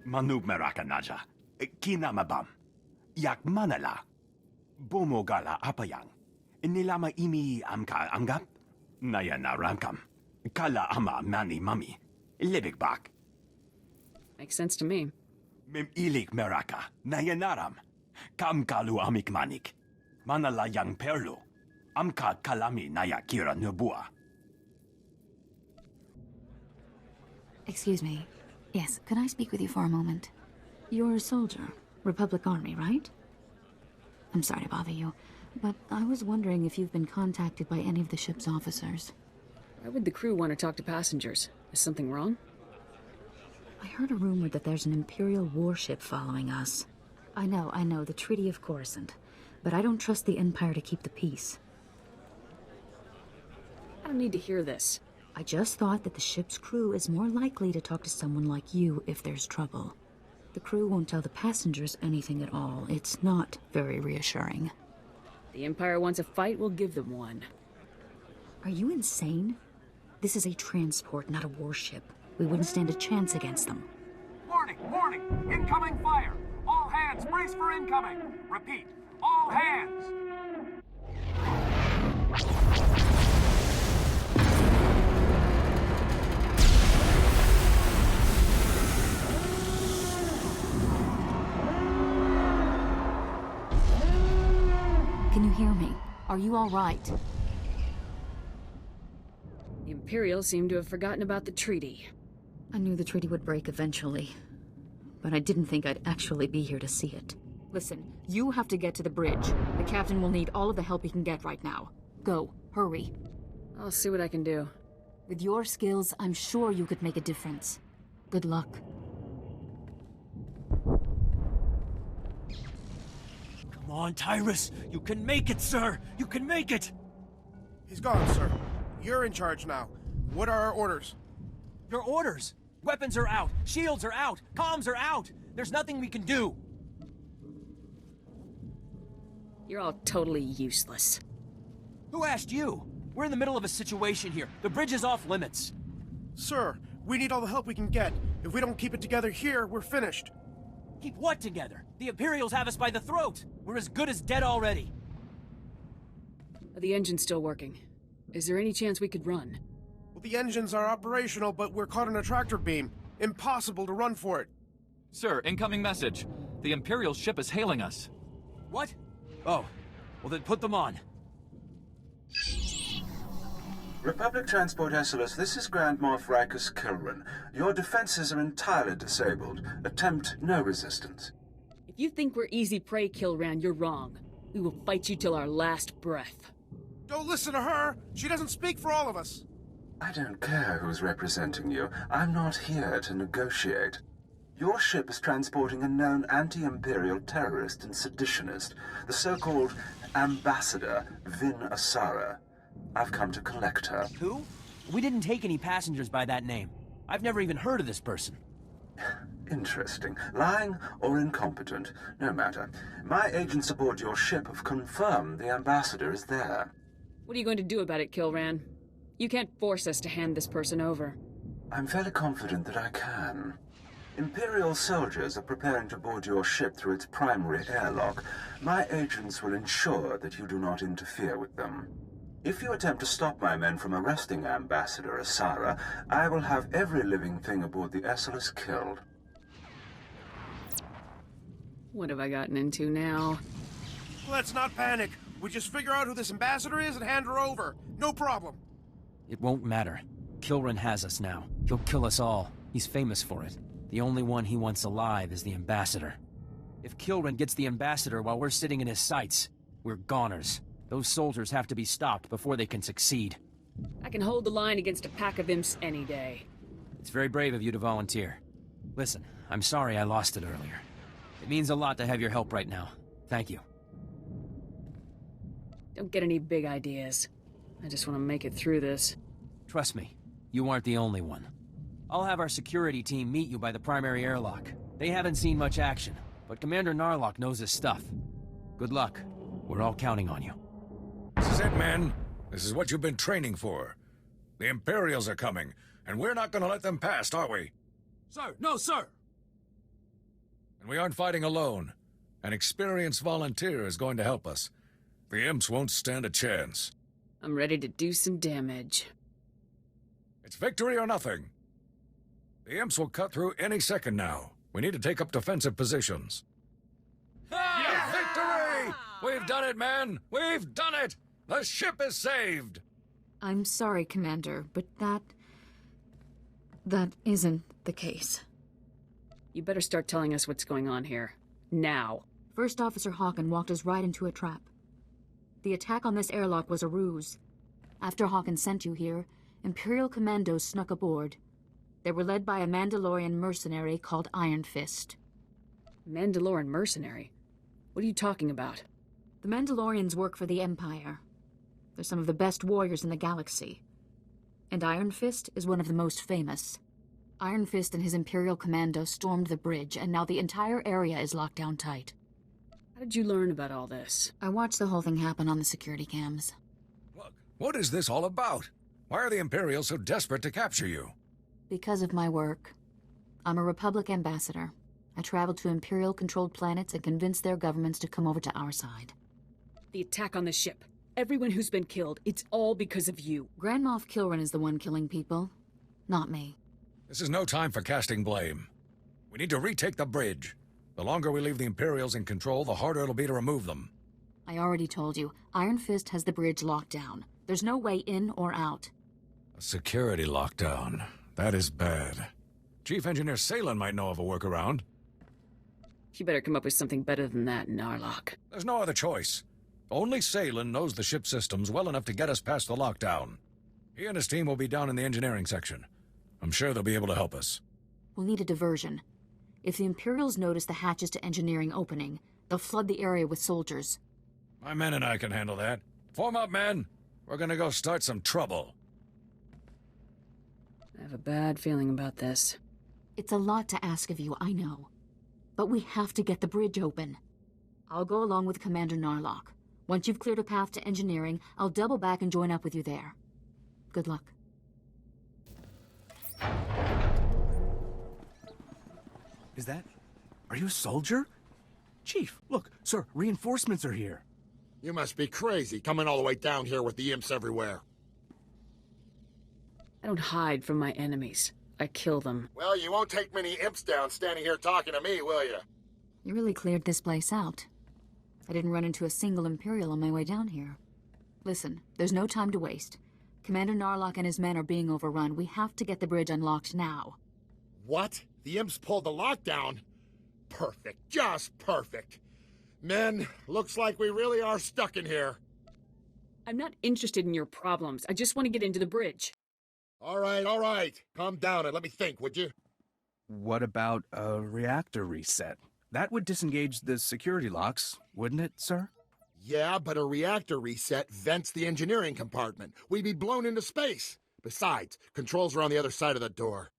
Manub Merakanaja. Kinamabam. Yak manala. Bomogala apayang. Nilama imi amka anggap? Nayana ramkam. Kala ama mani mami. Libigbak. Makes sense to me. Mim ilik meraka. Nayanaram. Kam kalu amikmanik. Manala yang perlu. Amka kalami naya kira nubua. Excuse me. Yes, could I speak with you for a moment? You're a soldier. Republic Army, right? I'm sorry to bother you, but I was wondering if you've been contacted by any of the ship's officers. Why would the crew want to talk to passengers? Is something wrong? I heard a rumor that there's an Imperial warship following us. I know, the Treaty of Coruscant. But I don't trust the Empire to keep the peace. I don't need to hear this. I just thought that the ship's crew is more likely to talk to someone like you if there's trouble. The crew won't tell the passengers anything at all. It's not very reassuring. The Empire wants a fight, we'll give them one. Are you insane? This is a transport, not a warship. We wouldn't stand a chance against them. Warning! Warning! Incoming fire! All hands, brace for incoming! Repeat, all hands! Can you hear me? Are you all right? The Imperials seem to have forgotten about the treaty. I knew the treaty would break eventually, but I didn't think I'd actually be here to see it. Listen, you have to get to the bridge. The captain will need all of the help he can get right now. Go, hurry. I'll see what I can do. With your skills, I'm sure you could make a difference. Good luck. Come on, Tyrus! You can make it, sir! You can make it! He's gone, sir. You're in charge now. What are our orders? Your orders! Weapons are out! Shields are out! Comms are out! There's nothing we can do! You're all totally useless. Who asked you? We're in the middle of a situation here. The bridge is off limits. Sir, we need all the help we can get. If we don't keep it together here, we're finished. Keep what together? The Imperials have us by the throat! We're as good as dead already! Are the engines still working? Is there any chance we could run? Well, the engines are operational, but we're caught in a tractor beam. Impossible to run for it. Sir, incoming message. The Imperial ship is hailing us. What? Oh, well then put them on. Republic Transport Esseles, this is Grand Moff Rikus Kilran. Your defenses are entirely disabled. Attempt no resistance. If you think we're easy prey, Kilran, you're wrong. We will fight you till our last breath. Don't listen to her! She doesn't speak for all of us! I don't care who's representing you. I'm not here to negotiate. Your ship is transporting a known anti-imperial terrorist and seditionist, the so-called Ambassador Vin Asara. I've come to collect her. Who? We didn't take any passengers by that name. I've never even heard of this person. Interesting. Lying or incompetent, no matter. My agents aboard your ship have confirmed the Ambassador is there. What are you going to do about it, Kilran? You can't force us to hand this person over. I'm fairly confident that I can. Imperial soldiers are preparing to board your ship through its primary airlock. My agents will ensure that you do not interfere with them. If you attempt to stop my men from arresting Ambassador Asara, I will have every living thing aboard the Esseles killed. What have I gotten into now? Let's not panic. We just figure out who this ambassador is and hand her over. No problem. It won't matter. Kilran has us now. He'll kill us all. He's famous for it. The only one he wants alive is the Ambassador. If Kilran gets the Ambassador while we're sitting in his sights, we're goners. Those soldiers have to be stopped before they can succeed. I can hold the line against a pack of imps any day. It's very brave of you to volunteer. Listen, I'm sorry I lost it earlier. It means a lot to have your help right now. Thank you. Don't get any big ideas. I just want to make it through this. Trust me, you aren't the only one. I'll have our security team meet you by the primary airlock. They haven't seen much action, but Commander Narlock knows his stuff. Good luck. We're all counting on you. This is it, men. This is what you've been training for. The Imperials are coming, and we're not going to let them past, are we? Sir, no, sir! And we aren't fighting alone. An experienced volunteer is going to help us. The imps won't stand a chance. I'm ready to do some damage. It's victory or nothing. The imps will cut through any second now. We need to take up defensive positions. Yeah! Victory! We've done it, men! We've done it! The ship is saved! I'm sorry, Commander, but that isn't the case. You better start telling us what's going on here. Now. First Officer Hawken walked us right into a trap. The attack on this airlock was a ruse. After Hawken sent you here, Imperial commandos snuck aboard. They were led by a Mandalorian mercenary called Iron Fist. Mandalorian mercenary? What are you talking about? The Mandalorians work for the Empire. They're some of the best warriors in the galaxy. And Iron Fist is one of the most famous. Iron Fist and his Imperial commando stormed the bridge, and now the entire area is locked down tight. How did you learn about all this? I watched the whole thing happen on the security cams. Look, what is this all about? Why are the Imperials so desperate to capture you? Because of my work. I'm a Republic ambassador. I traveled to Imperial-controlled planets and convinced their governments to come over to our side. The attack on the ship. Everyone who's been killed, it's all because of you. Grand Moff Kilran is the one killing people, not me. This is no time for casting blame. We need to retake the bridge. The longer we leave the Imperials in control, the harder it'll be to remove them. I already told you, Iron Fist has the bridge locked down. There's no way in or out. A security lockdown. That is bad. Chief Engineer Salen might know of a workaround. You better come up with something better than that, Narlock. There's no other choice. Only Salen knows the ship systems well enough to get us past the lockdown. He and his team will be down in the engineering section. I'm sure they'll be able to help us. We'll need a diversion. If the Imperials notice the hatches to engineering opening, they'll flood the area with soldiers. My men and I can handle that. Form up, men. We're gonna go start some trouble. I have a bad feeling about this. It's a lot to ask of you, I know. But we have to get the bridge open. I'll go along with Commander Narlock. Once you've cleared a path to engineering, I'll double back and join up with you there. Good luck. Is that... Are you a soldier? Chief, look, sir, reinforcements are here. You must be crazy, coming all the way down here with the imps everywhere. I don't hide from my enemies. I kill them. Well, you won't take many imps down standing here talking to me, will you? You really cleared this place out. I didn't run into a single Imperial on my way down here. Listen, there's no time to waste. Commander Narlock and his men are being overrun. We have to get the bridge unlocked now. What? The imps pulled the lockdown? Perfect. Just perfect. Men, looks like we really are stuck in here. I'm not interested in your problems. I just want to get into the bridge. All right. Calm down and let me think, would you? What about a reactor reset? That would disengage the security locks, wouldn't it, sir? Yeah, but a reactor reset vents the engineering compartment. We'd be blown into space. Besides, controls are on the other side of the door.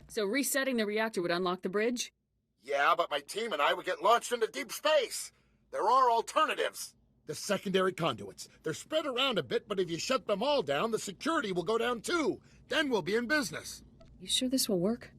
So resetting the reactor would unlock the bridge? Yeah, but my team and I would get launched into deep space. There are alternatives. The secondary conduits. They're spread around a bit, but if you shut them all down, the security will go down too. Then we'll be in business. You sure this will work?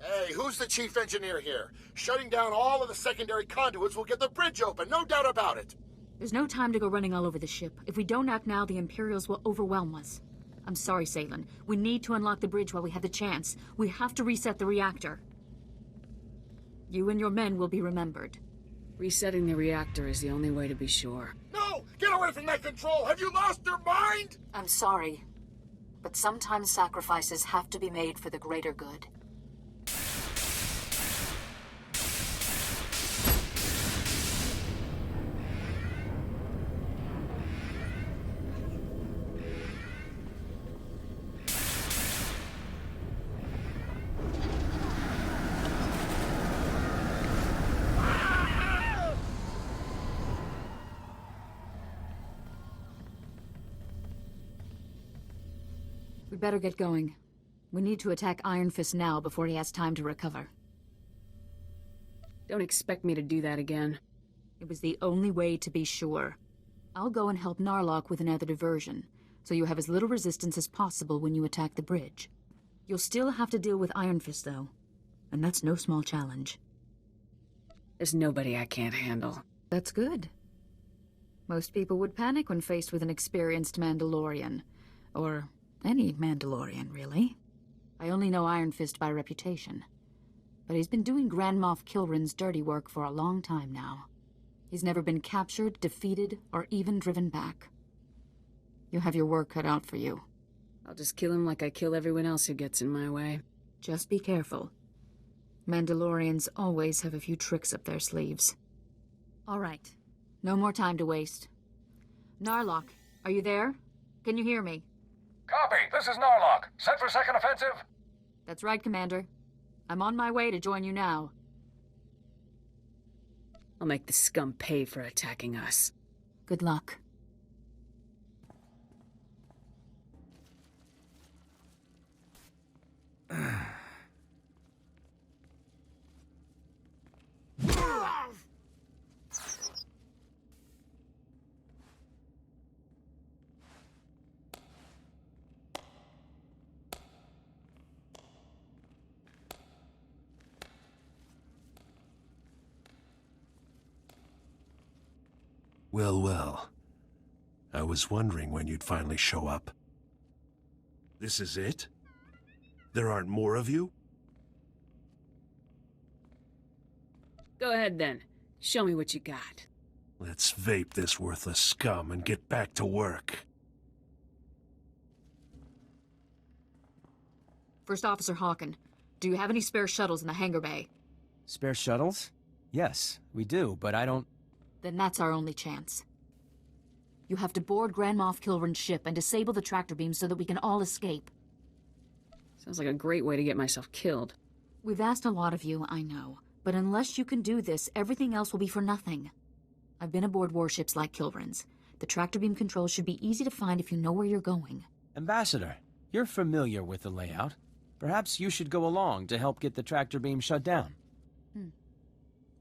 Hey, who's the chief engineer here? Shutting down all of the secondary conduits will get the bridge open, no doubt about it. There's no time to go running all over the ship. If we don't act now, the Imperials will overwhelm us. I'm sorry, Salen. We need to unlock the bridge while we have the chance. We have to reset the reactor. You and your men will be remembered. Resetting the reactor is the only way to be sure. No! Get away from that control! Have you lost your mind? I'm sorry, but sometimes sacrifices have to be made for the greater good. We better get going. We need to attack Iron Fist now before he has time to recover. Don't expect me to do that again. It was the only way to be sure. I'll go and help Narlock with another diversion, so you have as little resistance as possible when you attack the bridge. You'll still have to deal with Iron Fist, though. and that's no small challenge. There's nobody I can't handle. That's good. Most people would panic when faced with an experienced Mandalorian. Or any Mandalorian, really. I only know Iron Fist by reputation. But he's been doing Grand Moff Kilrin's dirty work for a long time now. He's never been captured, defeated, or even driven back. You have your work cut out for you. I'll just kill him like I kill everyone else who gets in my way. Just be careful. Mandalorians always have a few tricks up their sleeves. All right. No more time to waste. Narlock, are you there? Can you hear me? Copy. This is Narlock. Set for second offensive? That's right, Commander. I'm on my way to join you now. I'll make the scum pay for attacking us. Good luck. Well, well. I was wondering when you'd finally show up. This is it? There aren't more of you? Go ahead then. Show me what you got. Let's vape this worthless scum and get back to work. First Officer Hawken, do you have any spare shuttles in the hangar bay? Spare shuttles? Yes, we do, but I don't... Then that's our only chance. You have to board Grand Moff Kilrin's ship and disable the tractor beam so that we can all escape. Sounds like a great way to get myself killed. We've asked a lot of you, I know. But unless you can do this, everything else will be for nothing. I've been aboard warships like Kilrin's. The tractor beam controls should be easy to find if you know where you're going. Ambassador, you're familiar with the layout. Perhaps you should go along to help get the tractor beam shut down.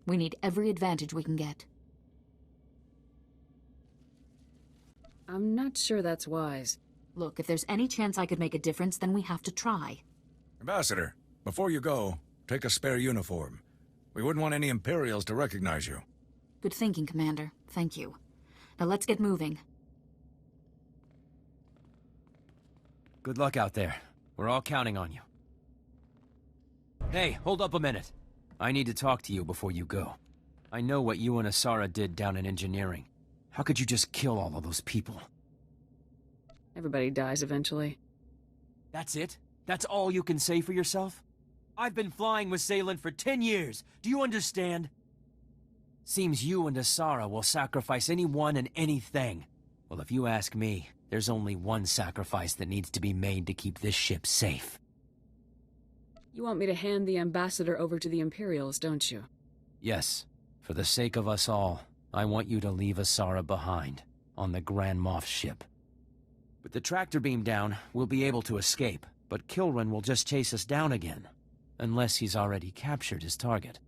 We need every advantage we can get. I'm not sure that's wise. Look, if there's any chance I could make a difference, then we have to try. Ambassador, before you go, take a spare uniform. We wouldn't want any Imperials to recognize you. Good thinking, Commander. Thank you. Now let's get moving. Good luck out there. We're all counting on you. Hey, hold up a minute. I need to talk to you before you go. I know what you and Asara did down in engineering. How could you just kill all of those people? Everybody dies eventually. That's it? That's all you can say for yourself? I've been flying with Salen for 10 years. Do you understand? Seems you and Asara will sacrifice anyone and anything. Well, if you ask me, there's only one sacrifice that needs to be made to keep this ship safe. You want me to hand the Ambassador over to the Imperials, don't you? Yes. For the sake of us all, I want you to leave Asara behind, on the Grand Moff ship. With the tractor beam down, we'll be able to escape, but Kilrin will just chase us down again. Unless he's already captured his target.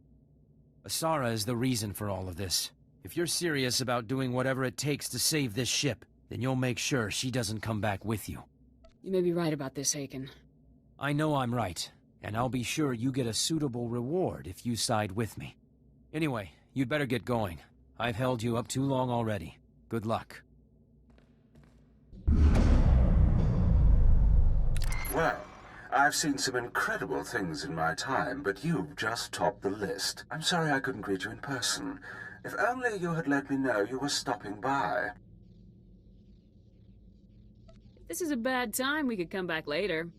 Asara is the reason for all of this. If you're serious about doing whatever it takes to save this ship, then you'll make sure she doesn't come back with you. You may be right about this, Haken. I know I'm right, and I'll be sure you get a suitable reward if you side with me. Anyway, you'd better get going. I've held you up too long already. Good luck. Well, I've seen some incredible things in my time, but you've just topped the list. I'm sorry I couldn't greet you in person. If only you had let me know you were stopping by. If this is a bad time, we could come back later.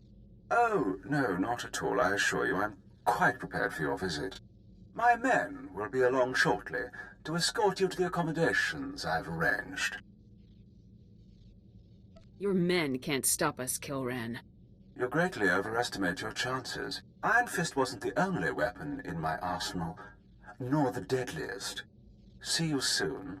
Oh, no, not at all, I assure you. I'm quite prepared for your visit. My men will be along shortly to escort you to the accommodations I've arranged. Your men can't stop us, Kilran. You greatly overestimate your chances. Iron Fist wasn't the only weapon in my arsenal, nor the deadliest. See you soon.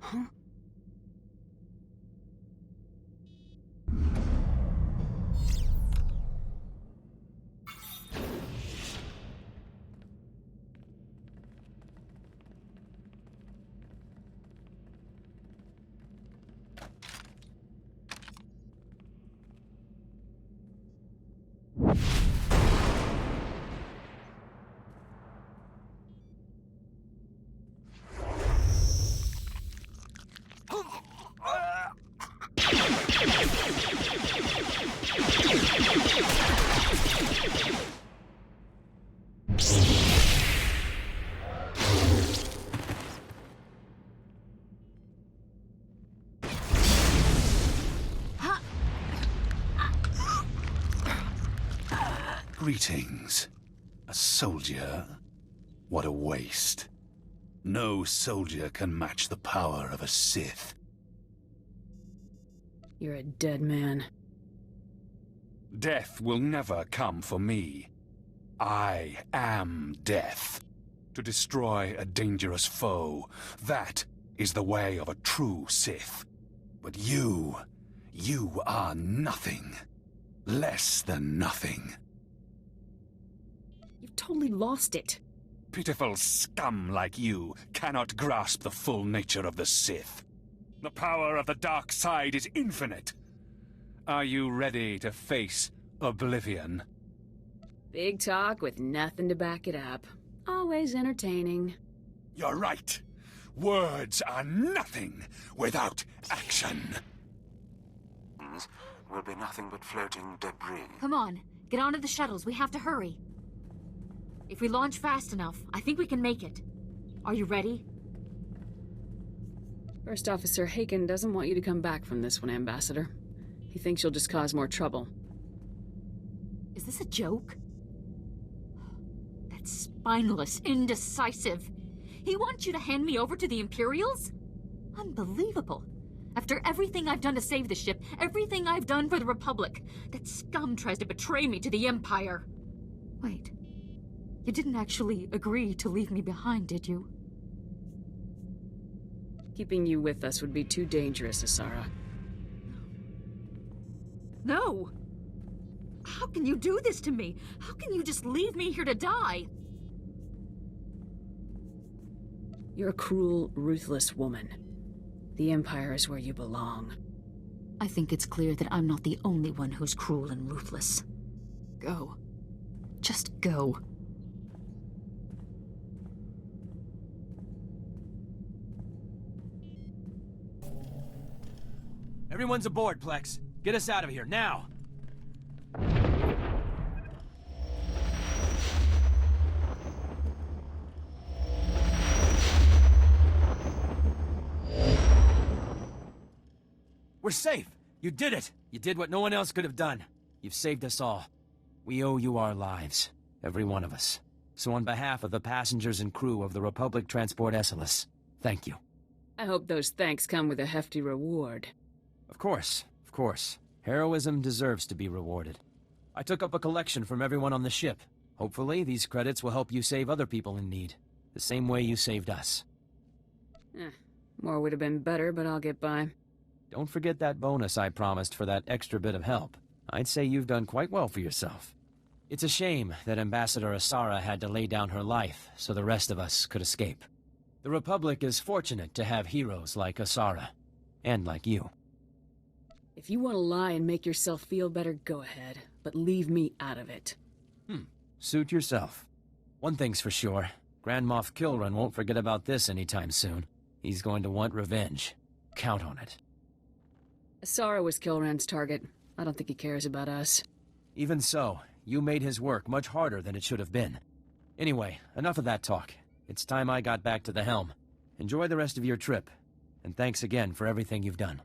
Huh? Greetings. A soldier? What a waste. No soldier can match the power of a Sith. You're a dead man. Death will never come for me. I am death. To destroy a dangerous foe, that is the way of a true Sith. But you are nothing. Less than nothing. You've totally lost it. Pitiful scum like you cannot grasp the full nature of the Sith. The power of the dark side is infinite. Are you ready to face oblivion? Big talk with nothing to back it up. Always entertaining. You're right. Words are nothing without action. Will be nothing but floating debris. Come on, get onto the shuttles. We have to hurry. If we launch fast enough, I think we can make it. Are you ready? First Officer Haken doesn't want you to come back from this one, Ambassador. He thinks you'll just cause more trouble. Is this a joke? That's spineless, indecisive. He wants you to hand me over to the Imperials? Unbelievable. After everything I've done to save the ship, everything I've done for the Republic, that scum tries to betray me to the Empire. Wait. You didn't actually agree to leave me behind, did you? Keeping you with us would be too dangerous, Asara. No! How can you do this to me? How can you just leave me here to die? You're a cruel, ruthless woman. The Empire is where you belong. I think it's clear that I'm not the only one who's cruel and ruthless. Go. Just go. Everyone's aboard, Plex. Get us out of here, now! We're safe! You did it! You did what no one else could have done. You've saved us all. We owe you our lives. Every one of us. So on behalf of the passengers and crew of the Republic Transport Esseles, thank you. I hope those thanks come with a hefty reward. Of course, of course. Heroism deserves to be rewarded. I took up a collection from everyone on the ship. Hopefully, these credits will help you save other people in need. The same way you saved us. More would have been better, but I'll get by. Don't forget that bonus I promised for that extra bit of help. I'd say you've done quite well for yourself. It's a shame that Ambassador Asara had to lay down her life so the rest of us could escape. The Republic is fortunate to have heroes like Asara, and like you. If you want to lie and make yourself feel better, go ahead, but leave me out of it. Suit yourself. One thing's for sure, Grand Moff Kilran won't forget about this anytime soon. He's going to want revenge. Count on it. Asara was Kilran's target. I don't think he cares about us. Even so, you made his work much harder than it should have been. Anyway, enough of that talk. It's time I got back to the helm. Enjoy the rest of your trip, and thanks again for everything you've done.